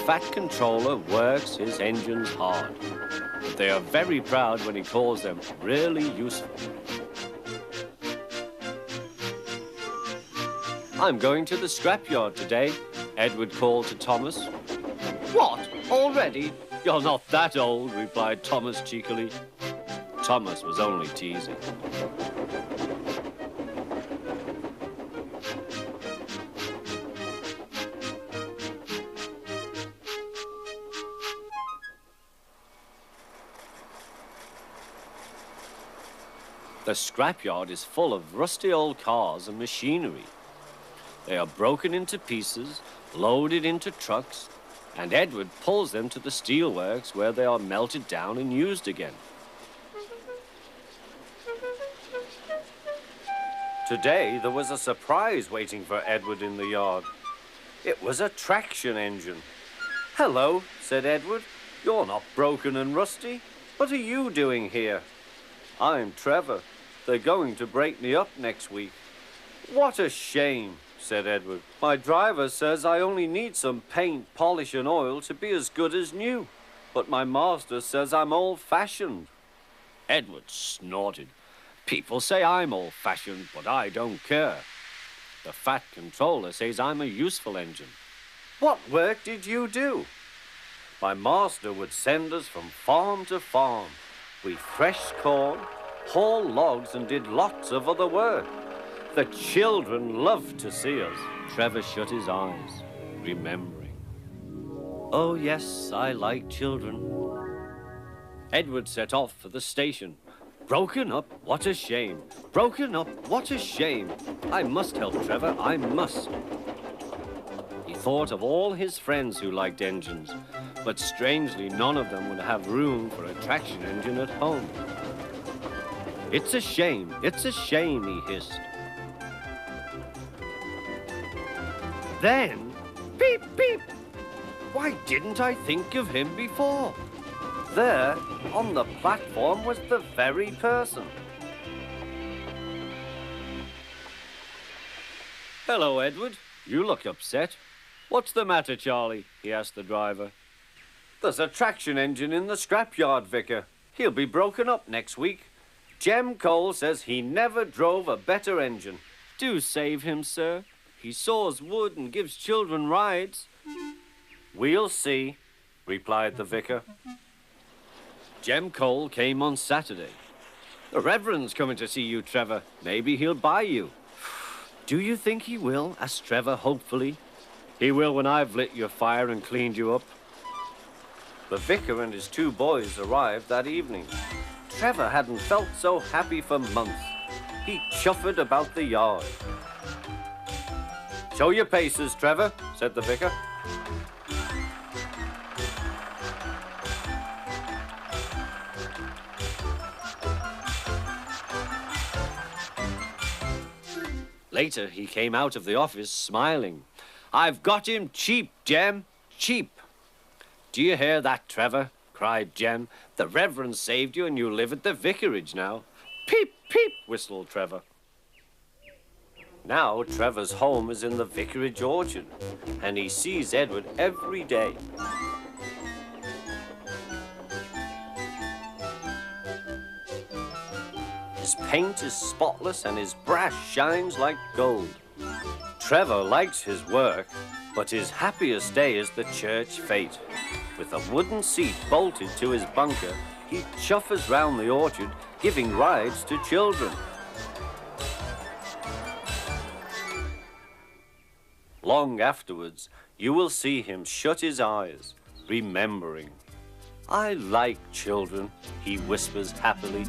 fat controller works his engines hard. But they are very proud when he calls them really useful. I'm going to the scrapyard today, Edward called to Thomas. What? Already? You're not that old, replied Thomas cheekily. Thomas was only teasing. The scrapyard is full of rusty old cars and machinery. They are broken into pieces, loaded into trucks, and Edward pulls them to the steelworks where they are melted down and used again. Today, there was a surprise waiting for Edward in the yard. It was a traction engine. Hello, said Edward. You're not broken and rusty. What are you doing here? I'm Trevor. They're going to break me up next week. What a shame, said Edward. My driver says I only need some paint, polish and oil to be as good as new. But my master says I'm old-fashioned. Edward snorted. People say I'm old-fashioned, but I don't care. The fat controller says I'm a useful engine. What work did you do? My master would send us from farm to farm. We threshed corn, hauled logs and did lots of other work. The children loved to see us. Trevor shut his eyes, remembering. Oh, yes, I like children. Edward set off for the station. Broken up, what a shame. Broken up, what a shame. I must help Trevor, I must. He thought of all his friends who liked engines, but strangely none of them would have room for a traction engine at home. It's a shame, he hissed. Then, beep, beep. Why didn't I think of him before? There, on the platform, was the very person. Hello, Edward. You look upset. What's the matter, Charlie? He asked the driver. There's a traction engine in the scrapyard, Vicar. He'll be broken up next week. Jem Cole says he never drove a better engine. Do save him, sir. He saws wood and gives children rides. We'll see, replied the vicar. Jem Cole came on Saturday. The Reverend's coming to see you, Trevor. Maybe he'll buy you. Do you think he will? Asked Trevor hopefully. He will when I've lit your fire and cleaned you up. The vicar and his two boys arrived that evening. Trevor hadn't felt so happy for months. He chuffered about the yard. Show your paces, Trevor, said the vicar. Later, he came out of the office smiling. I've got him cheap, Jem, cheap. Do you hear that, Trevor? Cried Jem. The Reverend saved you and you live at the vicarage now. Peep, peep, whistled Trevor. Now Trevor's home is in the vicarage orchard, and he sees Edward every day. His paint is spotless and his brass shines like gold. Trevor likes his work, but his happiest day is the church fete. With a wooden seat bolted to his bunker, he chuffers round the orchard, giving rides to children. Long afterwards, you will see him shut his eyes, remembering. I like children, he whispers happily.